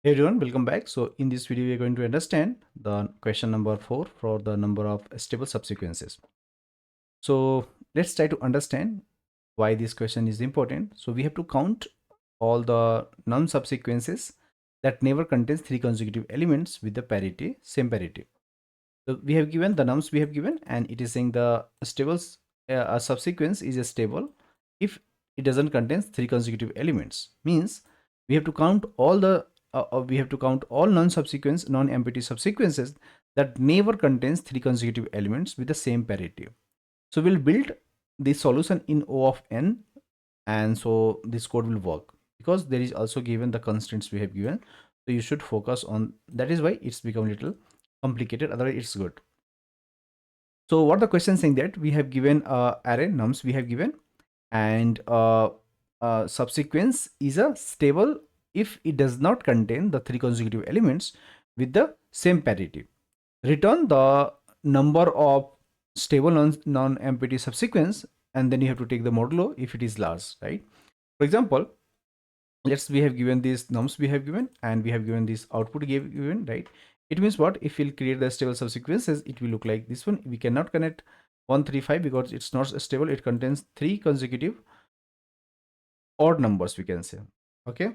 Hey everyone, welcome back. So in this video, we are going to understand the question number 4 for the number of stable subsequences. So let's try to understand why this question is important. So we have to count all the non-subsequences that never contains three consecutive elements with the parity, same parity. So we have given the nums we have given, and it is saying the stables a subsequence is a stable if it doesn't contain three consecutive elements. Means we have to count all the non-subsequence non-empty subsequences that never contains three consecutive elements with the same parity. So we'll build the solution in O of n, and so this code will work because there is also given the constraints we have given. So you should focus on that. Is why it's become a little complicated, otherwise it's good. So what the question saying that we have given array nums we have given, and subsequence is a stable if it does not contain the three consecutive elements with the same parity. Return the number of stable non-empty subsequence, and then you have to take the modulo if it is large, right? For example, let's we have given these nums we have given, and we have given this output given, right? It means what if we'll create the stable subsequences, it will look like this one. We cannot connect 135 because it's not stable. It contains three consecutive odd numbers, we can say. Okay,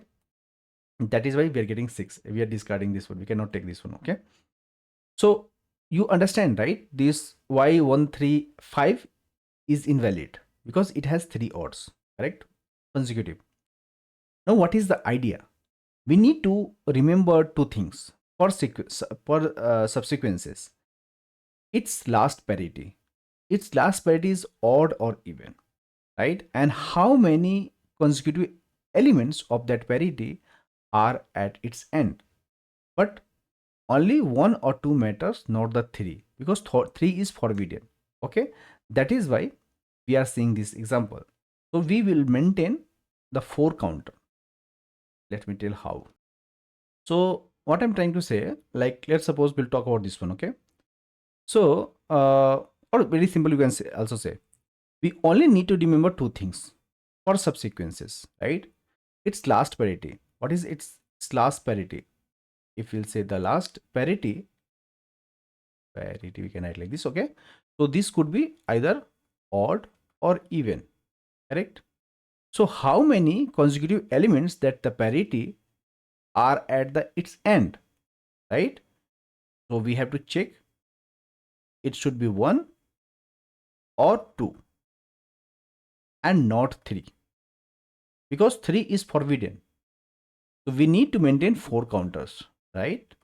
that is why we are getting 6. We are discarding this one. We cannot take this one. Okay, so you understand, right? This why 135 is invalid because it has three odds, correct, consecutive. Now what is the idea? We need to remember two things for subsequences. Its last parity. Its last parity is odd or even, right? And how many consecutive elements of that parity are at its end. But only one or two matters, not the three, because three is forbidden. Okay, that is why we are seeing this example. So we will maintain the 4 counter. Let me tell how. So what I'm trying to say, like let's suppose we'll talk about this one. Okay, so or very simple, you can say, also say we only need to remember two things for subsequences, right? Its last parity. What is its last parity? If we'll say the last parity, we can write like this. Okay, so this could be either odd or even, correct? So how many consecutive elements that the parity are at the its end, right? So we have to check. It should be 1 or 2 and not 3, because 3 is forbidden. So we need to maintain 4 counters, right?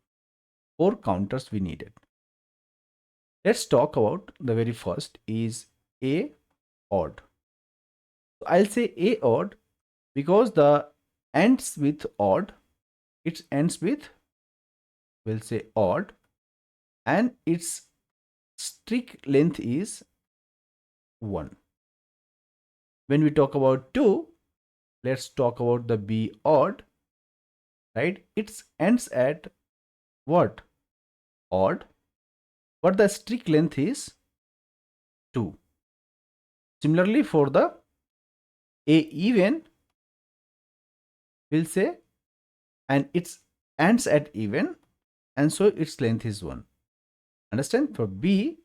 4 counters we needed. Let's talk about the very first is A odd. So I'll say A odd because the ends with odd, it ends with, we'll say odd, and its strict length is 1. When we talk about 2, let's talk about the B odd, right? It ends at what? Odd, but the strict length is 2. Similarly, for the A even, we'll say, and it ends at even, and so its length is 1. Understand? For B,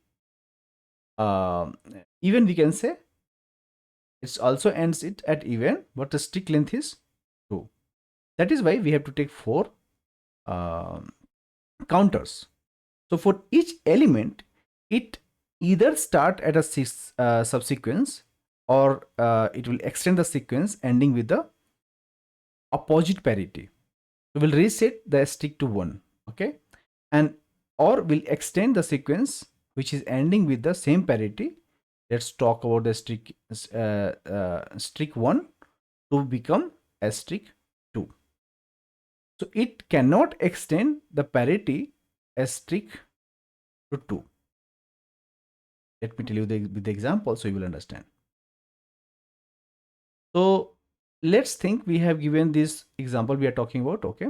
even, we can say it also ends it at even, but the strict length is 2. That is why we have to take 4 counters. So for each element, it either start at a subsequence, or it will extend the sequence ending with the opposite parity. So we'll reset the stick to 1. Okay, and or we'll extend the sequence which is ending with the same parity. Let's talk about the strict 1 to become a strict 2. So it cannot extend the parity as strict to 2. Let me tell you with the example so you will understand. So let's think we have given this example we are talking about. Okay,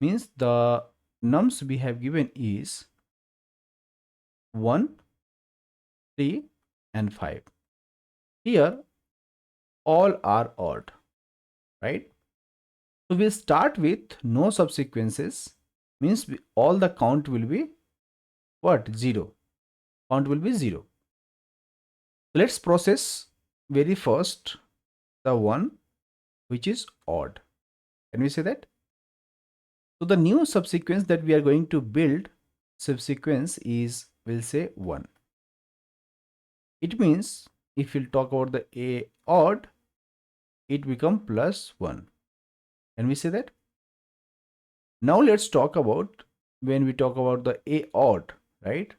means the nums we have given is 1, 3 and 5. Here all are odd, right? So we'll start with no subsequences, means all the count will be what? 0. Count will be 0. Let's process very first the one which is odd. Can we say that? So the new subsequence that we are going to build, subsequence is, we'll say 1. It means if we'll talk about the a odd, it become +1. Can we say that? Now let's talk about when we talk about the a odd, right?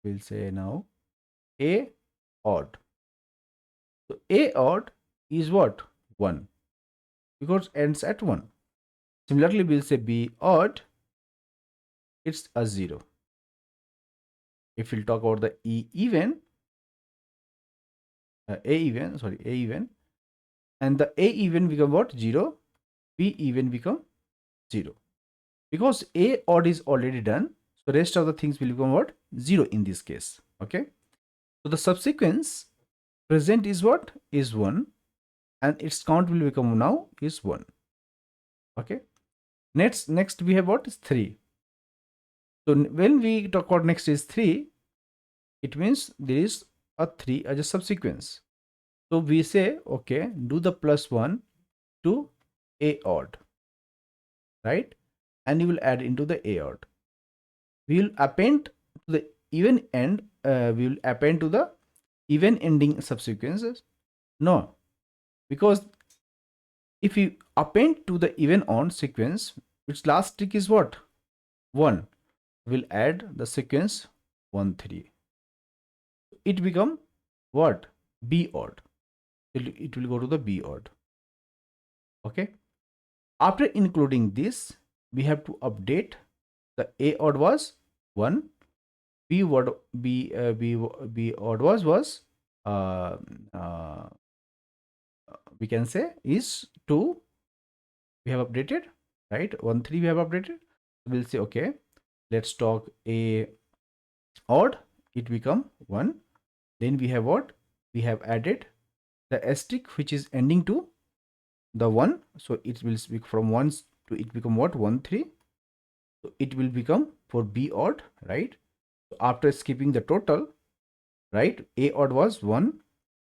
We'll say now a odd. So a odd is what? 1, because ends at 1. Similarly, we'll say b odd, it's a 0. If we'll talk about the a even, a even, and the a even become what? 0, b even become 0. Because a odd is already done, so rest of the things will become what? 0 in this case. Okay. So the subsequence present is what? Is 1, and its count will become now is 1. Okay. Next we have what is 3. So when we talk about next is 3, it means there is a 3 as a subsequence. So we say, okay, do the +1 to a odd, right? And you will add into the a odd. We will append to the even end, we will append to the even ending subsequences. No, because if you append to the even on sequence, its last tick is what? 1. We'll add the sequence 1 3. It become what? B odd. It will go to the B odd. Okay. After including this, we have to update the A odd was 1, B odd B odd was uh, uh, we can say is 2. We have updated, right? 1 3 we have updated. We'll say okay. Let's talk A odd. It become 1. Then we have what? We have added the asterisk which is ending to the 1. So it will speak from 1 to it become what? 1 3. So it will become for B odd, right? So after skipping the total, right? A odd was 1,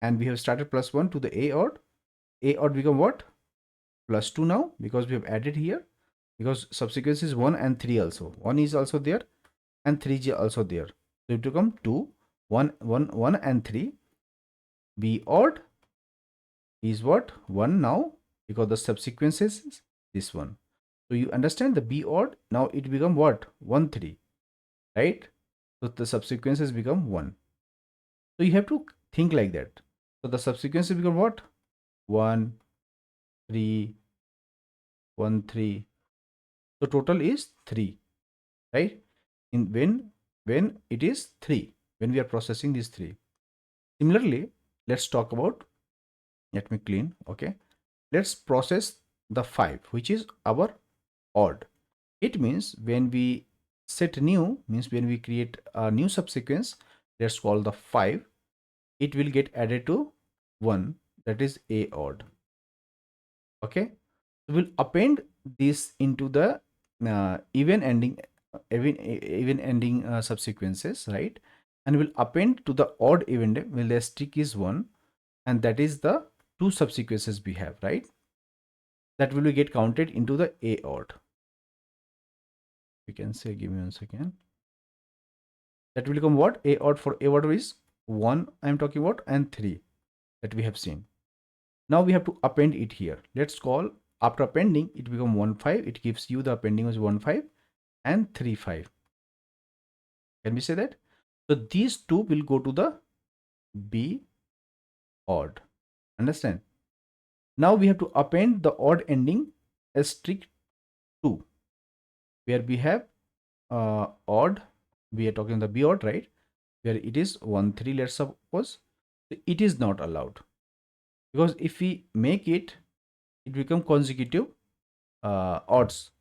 and we have started +1 to the A odd. A odd become what? +2 now, because we have added here, because subsequence is 1 and 3 also. 1 is also there and 3 is also there. So it become 2, 1, 1, 1 and 3. B odd is what? 1 now, because the subsequence is this one. So you understand the B odd, now it become what? 1 3, right? So the subsequences become 1. So you have to think like that. So the subsequences become what? 1 3 1 3. So total is 3, right? In when it is 3, when we are processing these 3. Similarly, let's talk about, let me clean. Okay, let's process the 5, which is our odd. It means when we set new, means when we create a new subsequence, let's call the 5, it will get added to 1, that is a odd. Okay, we'll append this into the even ending subsequences, right? And we'll append to the odd even when the stick is 1, and that is the 2 subsequences we have, right? That will get counted into the a odd. We can say, give me 1 second. That will become what? A odd. For a odd is 1 I am talking about, and 3 that we have seen. Now we have to append it here. Let's call, after appending it become 1 5. It gives you the appending was 1 5 and 3 5. Can we say that? So these two will go to the B odd. Understand? Now we have to append the odd ending asterisk 2, where we have odd. We are talking the B odd, right? Where it is 1 3. Let's suppose it is not allowed, because if we make it, it become consecutive odds,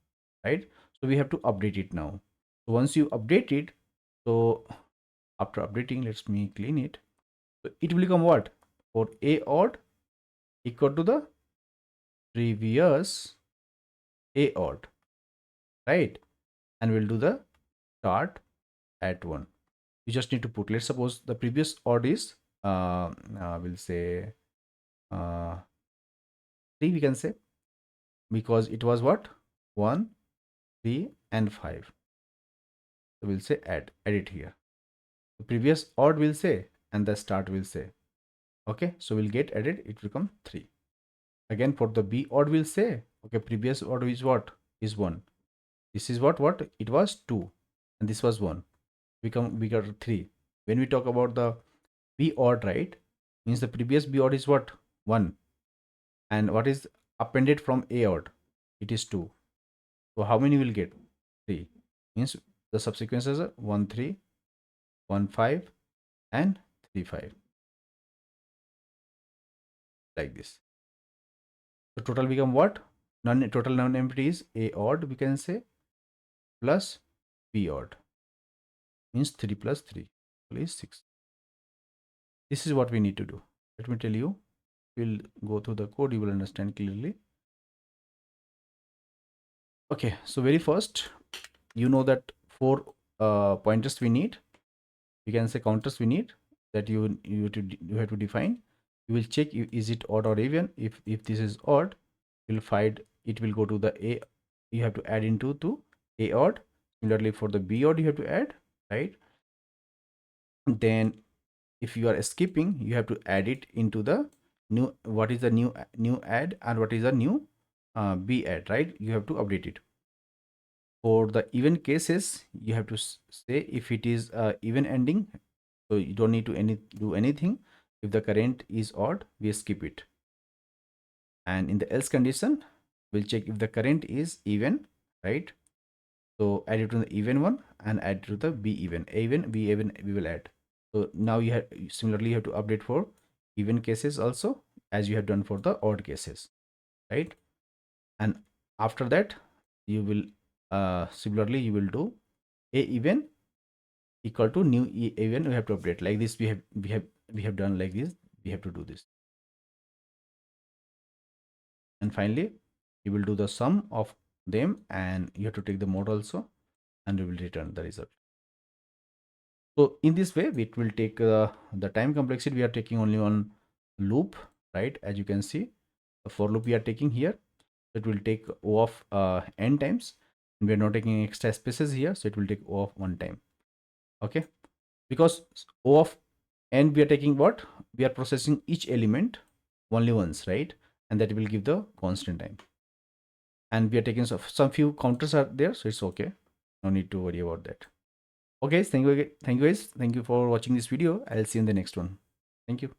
right? So we have to update it now. So once you update it, so after updating, let me clean it. So it will become what? For a odd equal to the previous A odd, right? And we'll do the start at 1. You just need to put, let's suppose the previous odd is we'll say 3, we can say, because it was what, 1, 3 and 5. So we'll say add it here. The previous odd will say and the start will say. Okay, so we'll get added, it will become 3. Again for the B odd will say, okay, previous odd is what, is 1. This is what it was 2 and this was 1. We got 3. When we talk about the B odd, right, means the previous B odd is what, 1, and what is appended from A odd, it is 2. So how many will get? 3. Means the subsequences are 1 3, 1 5 and 3 5, like this. So total become what? Total non-empty is A odd, we can say, plus B odd, means 3 plus 3 is 6. This is what we need to do. Let me tell you, we'll go through the code, you will understand clearly. Okay, so very first, you know that 4 pointers we need, you can say counters we need, that you have to define. You will check is it odd or even. If this is odd, you'll find it will go to the A, you have to add into to A odd. Similarly for the B odd you have to add, right? Then if you are skipping, you have to add it into the new, what is the new add and what is the new B add, right? You have to update it. For the even cases, you have to say if it is even ending, so you don't need to do anything. If the current is odd, we skip it. And in the else condition, we'll check if the current is even, right? So add it to the even one and add to the B even. A even, B even we will add. So now you have, similarly you have to update for even cases also, as you have done for the odd cases, right? And after that, you will similarly you will do A even equal to new even, we have to update like this. We have done like this, we have to do this. And finally you will do the sum of them and you have to take the mode also, and you will return the result. So in this way it will take the time complexity, we are taking only one loop, right? As you can see, the for loop we are taking here, it will take O of n times. We are not taking extra spaces here, so it will take O of 1 time. Okay, because O of n we are taking what, we are processing each element only once, right? And that will give the constant time. And we are taking some few counters are there, so it's okay, no need to worry about that. Okay, thank you guys, thank you for watching this video. I'll see you in the next one. Thank you.